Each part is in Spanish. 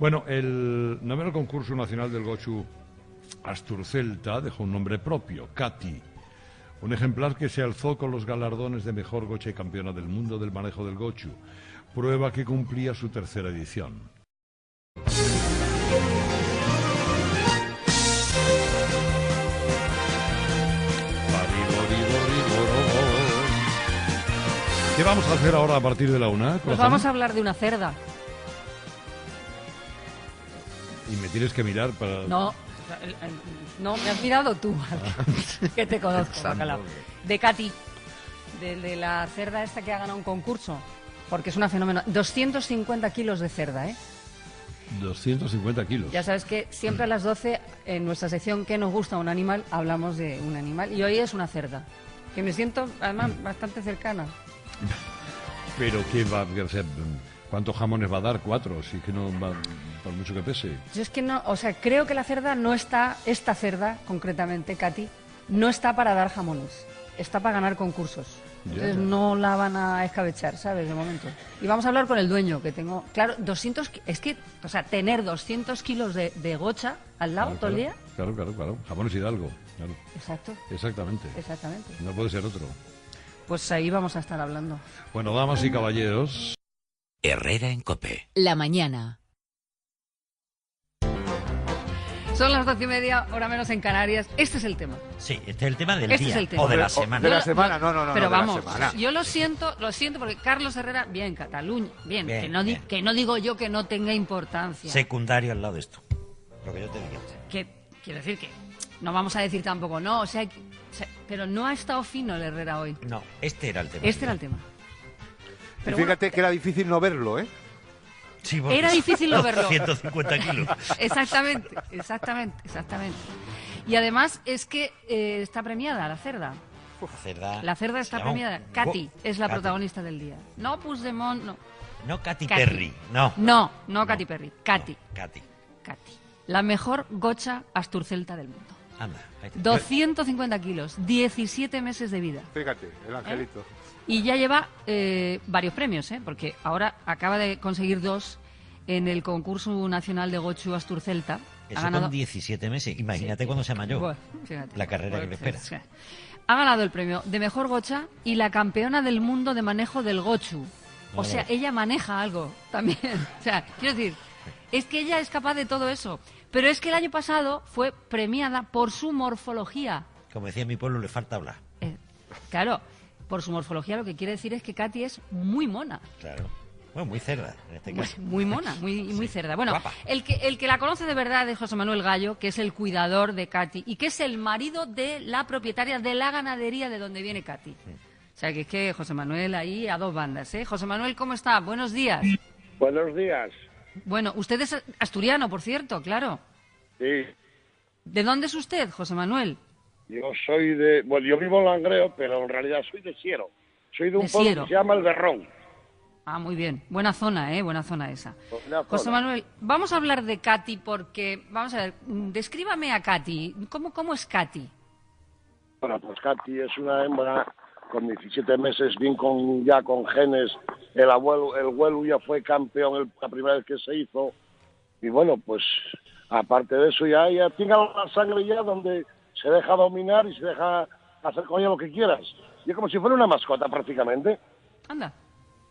Bueno, el noveno concurso nacional del Gochu Asturcelta dejó un nombre propio, Cati. Un ejemplar que se alzó con los galardones de mejor gocha y campeona del mundo del manejo del gochu, prueba que cumplía su tercera edición. ¿Qué vamos a hacer ahora a partir de la una? Pues vamos a hablar de una cerda. Y me tienes que mirar para... No, me has mirado tú, que te conozco, bacalao. De Cati, de la cerda esta que ha ganado un concurso, porque es una fenómeno. 250 kilos de cerda, ¿eh? 250 kilos. Ya sabes que siempre a las 12, en nuestra sección ¿Qué nos gusta un animal?, hablamos de un animal, y hoy es una cerda, que me siento, además, bastante cercana. Pero ¿qué va a ser? ¿Cuántos jamones va a dar? 4, si que no va, por mucho que pese. Yo es que no, o sea, creo que la cerda no está, esta cerda, concretamente, Cati, no está para dar jamones, está para ganar concursos. Entonces no la van a escabechar, ¿sabes? De momento. Y vamos a hablar con el dueño, que tengo... Claro, 200... Es que, o sea, tener 200 kilos de gocha al lado todo el día... Claro. Jamones Hidalgo, claro. Exacto. Exactamente. No puede ser otro. Pues ahí vamos a estar hablando. Bueno, damas y caballeros... Herrera en COPE. La mañana. Son las 12:30, hora menos en Canarias. Este es el tema. Sí, este es el tema del Este día es el tema. o de la semana. De la semana, no. Pero de vamos, la semana. yo lo siento porque Carlos Herrera, bien, Cataluña, bien, Bien, que no digo yo que no tenga importancia. Secundario al lado de esto. Lo que yo te digo. Que quiero decir que no vamos a decir tampoco no, pero no ha estado fino el Herrera hoy. No, este era el tema. Este era el tema. Pero fíjate que era difícil no verlo, ¿eh? Sí, era difícil no verlo. 150 kilos. Exactamente. Y además es que está premiada la cerda. La cerda está premiada. Cati es la protagonista del día. No Puigdemont, no. No Katy Perry, no. No Katy Perry, Cati. Cati. La mejor gocha asturcelta del mundo. Anda. Ahí está. 250 kilos, 17 meses de vida. Fíjate, el angelito. Y ya lleva varios premios, porque ahora acaba de conseguir 2 en el concurso nacional de Gochu Asturcelta. Eso con 17 meses. Imagínate cuando sea mayor. Bueno, fíjate. La carrera que le espera. Ha ganado el premio de mejor gocha y la campeona del mundo de manejo del gochu. O sea, ella maneja algo también. O sea, quiero decir, es que ella es capaz de todo eso. Pero es que el año pasado fue premiada por su morfología. Como decía en mi pueblo, le falta hablar. Claro, por su morfología lo que quiere decir es que Cati es muy mona. Claro. Bueno, muy cerda, en este caso. Muy mona, muy cerda. Bueno, guapa. el que la conoce de verdad es José Manuel Gallo, que es el cuidador de Cati y que es el marido de la propietaria de la ganadería de donde viene Cati. O sea, que es que José Manuel ahí a 2 bandas, ¿eh? José Manuel, ¿cómo está? Buenos días. Buenos días. Bueno, usted es asturiano, por cierto, claro. Sí, ¿De dónde es usted, José Manuel? yo soy de... Bueno, yo vivo en Langreo, pero en realidad soy de Siero. Soy de un De pueblo Siero. que se llama El Berrón. Ah, muy bien. Buena zona, ¿eh? Buena zona esa. Buena José zona. Manuel, vamos a hablar de Cati porque... Vamos a ver, descríbame a Cati. ¿Cómo es Cati? Bueno, pues Cati es una hembra con 17 meses, bien ya con genes. El abuelo ya fue campeón la primera vez que se hizo. Y bueno, pues aparte de eso ya tiene la sangre ya donde se deja dominar y se deja hacer con ella lo que quieras. Y es como si fuera una mascota prácticamente. Anda.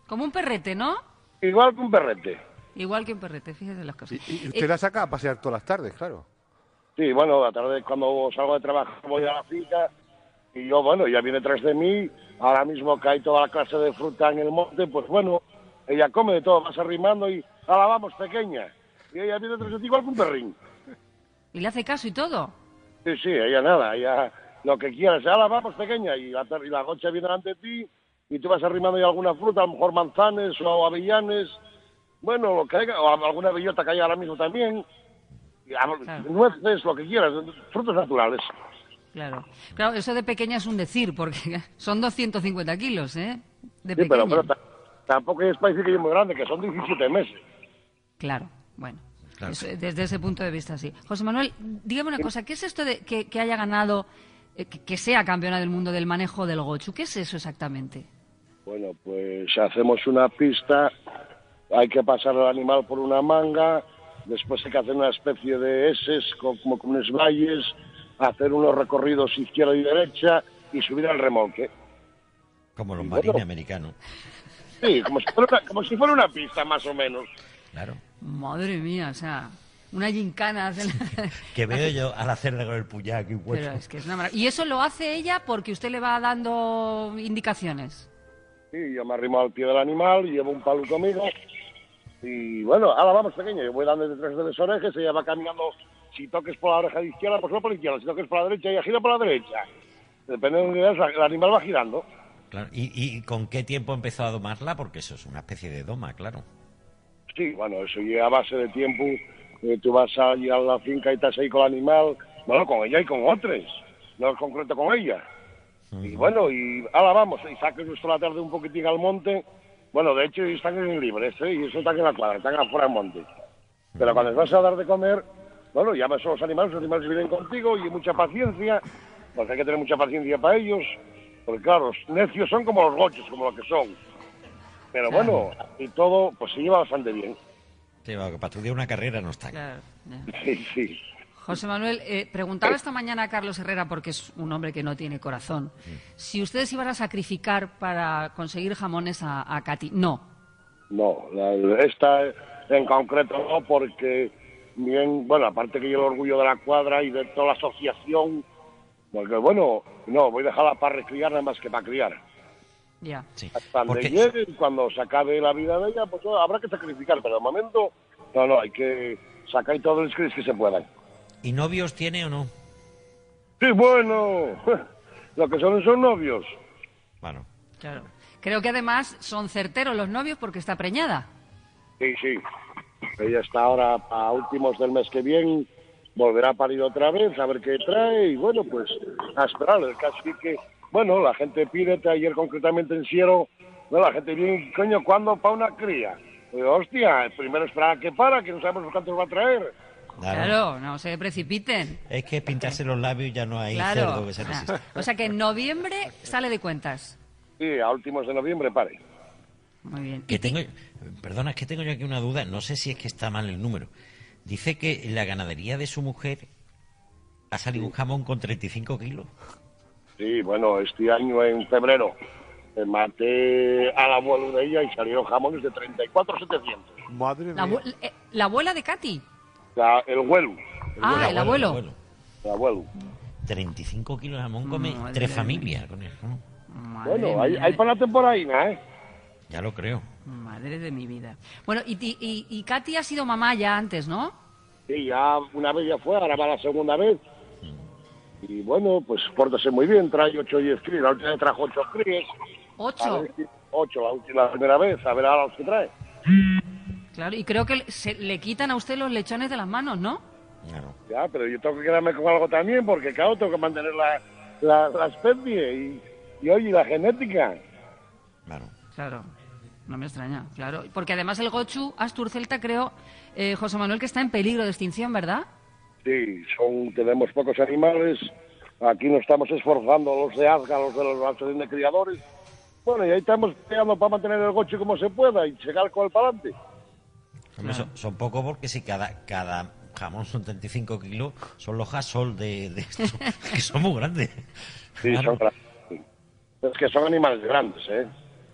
Como un perrete, ¿no? Igual que un perrete. Igual que un perrete, fíjese las cosas. Y usted la saca a pasear todas las tardes, claro. Sí, bueno, a tarde cuando salgo de trabajo voy a la finca y yo, bueno, ella viene tras de mí. Ahora mismo que hay toda la clase de fruta en el monte, pues bueno, ella come de todo, vas arrimando y ahora vamos, pequeña. Y ella viene tras de ti igual que un perrín. ¿Y le hace caso y todo? Sí, ella nada, ella lo que quieras, ahora vamos, pequeña, y la gocha viene delante de ti y tú vas arrimando ya alguna fruta, a lo mejor manzanes o avellanes, bueno, lo que haya, o alguna bellota que haya ahora mismo también, y, nueces, lo que quieras, frutos naturales. Claro, eso de pequeña es un decir, porque son 250 kilos, ¿eh? De Sí, pequeña. pero tampoco es para decir que es muy grande, que son 17 meses. Claro, bueno. Claro. Desde ese punto de vista, sí. José Manuel, dígame una cosa, ¿qué es esto de que haya ganado, que sea campeona del mundo del manejo del gochu? ¿Qué es eso exactamente? Bueno, pues hacemos una pista, hay que pasar al animal por una manga, después hay que hacer una especie de S, como con unos valles, hacer unos recorridos izquierda y derecha y subir al remolque. Como los marines americanos. Sí, como si fuera una pista, más o menos. Claro. Madre mía, o sea, una gincana. Que veo yo a la cerda con el puñal y Pero es que es una maravilla. ¿Y eso lo hace ella porque usted le va dando indicaciones? Sí, yo me arrimo al pie del animal, llevo un palo conmigo y bueno, ahora vamos, pequeño, yo voy dando detrás de las orejas, ella va caminando, si toques por la oreja de izquierda, pues va por la izquierda, si toques por la derecha, ella gira por la derecha. Depende de donde veas, el animal va girando. Claro. ¿Y con qué tiempo empezó a domarla? Porque eso es una especie de doma, claro. Sí, bueno, eso llega a base de tiempo, tú vas a ir a la finca y estás ahí con el animal, bueno, con ella y con otros, no en concreto con ella. Y bueno, y ahora vamos, y saques nuestro la tarde un poquitín al monte. Bueno, de hecho, están en libres, y eso están en la cuadra, están afuera del monte. Pero cuando les vas a dar de comer, bueno, llamas a los animales vienen contigo y mucha paciencia, porque hay que tener mucha paciencia para ellos, porque claro, los necios son como los gochos, como lo que son. Pero bueno, y todo, pues se lleva bastante bien. Sí, bueno, que para estudiar una carrera no está. Claro, ya. Sí, sí. José Manuel, preguntaba esta mañana a Carlos Herrera, porque es un hombre que no tiene corazón, si ustedes iban a sacrificar para conseguir jamones a Katy. No. No, esta en concreto no, porque bien, bueno, aparte que yo el orgullo de la cuadra y de toda la asociación, porque bueno, no, voy a dejarla para recriar nada más que para criar. Ya. Sí. Hasta donde Porque llegue, y cuando se acabe la vida de ella, pues habrá que sacrificar, pero de momento, no, hay que sacar todo el script que se pueda. ¿Y novios tiene o no? Sí, bueno, lo que son novios. Bueno. Claro. Creo que además son certeros los novios porque está preñada. Sí, sí. Ella está ahora a últimos del mes que viene, volverá a parir otra vez, a ver qué trae, y bueno, pues a esperar. El caso es que, bueno, la gente pide, ayer concretamente en Siero, bueno, la gente viene, coño, ¿cuándo para una cría? Digo, hostia, primero esperar a que que no sabemos cuántos va a traer. Claro, no se precipiten. Es que pintarse los labios ya no hay Claro. cerdo que se resista. O sea que en noviembre sale de cuentas. Sí, a últimos de noviembre pare. Muy bien. Perdona, es que tengo yo aquí una duda, no sé si es que está mal el número. Dice que en la ganadería de su mujer ha salido un jamón con 35 kilos. Sí, bueno, este año en febrero maté al abuelo de ella y salieron jamones de 34,700. Madre La, mía. la abuela de Katy. El abuelo. El abuelo. El abuelo. 35 kilos de jamón come Madre 3 mía. familias con eso. ¿No? Madre Bueno, mía. hay para la temporada, ¿eh? Ya lo creo. Madre de mi vida. Bueno, y Katy ha sido mamá ya antes, ¿no? Sí, ya una vez ya fue, ahora va la segunda vez. Y bueno, pues pórtase muy bien, trae 8 o 10 crías. La última vez trajo 8 crías. 8. 8 la primera vez, a ver ahora los que trae. Claro, y creo que le quitan a usted los lechones de las manos, ¿no? Claro. Ya, pero yo tengo que quedarme con algo también, porque claro, tengo que mantener la especie y oye, la genética. Claro. Claro, no me extraña, claro. Porque además el gochu asturcelta, creo, José Manuel, que está en peligro de extinción, ¿verdad? Sí, tenemos pocos animales. Aquí nos estamos esforzando los de Azga, los de los asociación de criadores. Bueno, y ahí estamos peleando para mantener el gochu como se pueda y llegar con el para adelante. Hombre, son pocos porque si cada jamón son 35 kilos, son los jasol de esto, que son muy grandes. Sí, Claro. son grandes. Es que son animales grandes, ¿eh?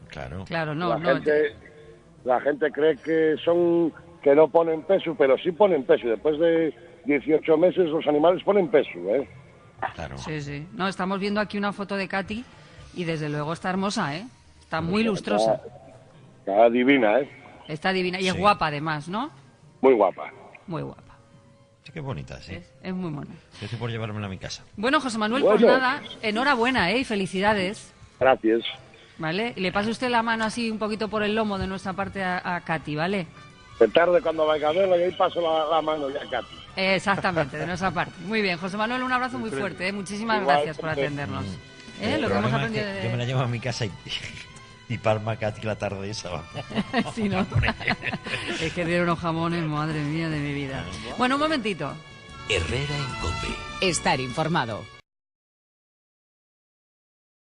Claro. Claro, no, La gente cree que no ponen peso, pero sí ponen peso. Después de 18 meses los animales ponen peso, ¿eh? Claro. Sí, sí. No, estamos viendo aquí una foto de Katy y desde luego está hermosa, ¿eh? Está muy lustrosa. Está divina, ¿eh? Está divina y es Sí. guapa además, ¿no? Muy guapa. Muy guapa. Sí, qué bonita, sí. Es muy mona. Yo estoy por llevármela a mi casa. Bueno, José Manuel, Bueno. pues nada, enhorabuena, ¿eh? Y felicidades. Gracias. ¿Vale? Y le pase usted la mano así un poquito por el lomo de nuestra parte a Katy, ¿vale? De tarde cuando vaya a verla y ahí paso la mano ya, Katy. Exactamente, de nuestra parte. Muy bien, José Manuel, un abrazo muy fuerte, ¿eh? Muchísimas Igual, gracias por atendernos. El Lo que hemos problema es aprendido que yo me la llevo a mi casa y palma Katy la tarde esa. Vamos. Sí, ¿no? Es que dieron unos jamones, madre mía de mi vida. Bueno, un momentito. Herrera en COPE. Estar informado.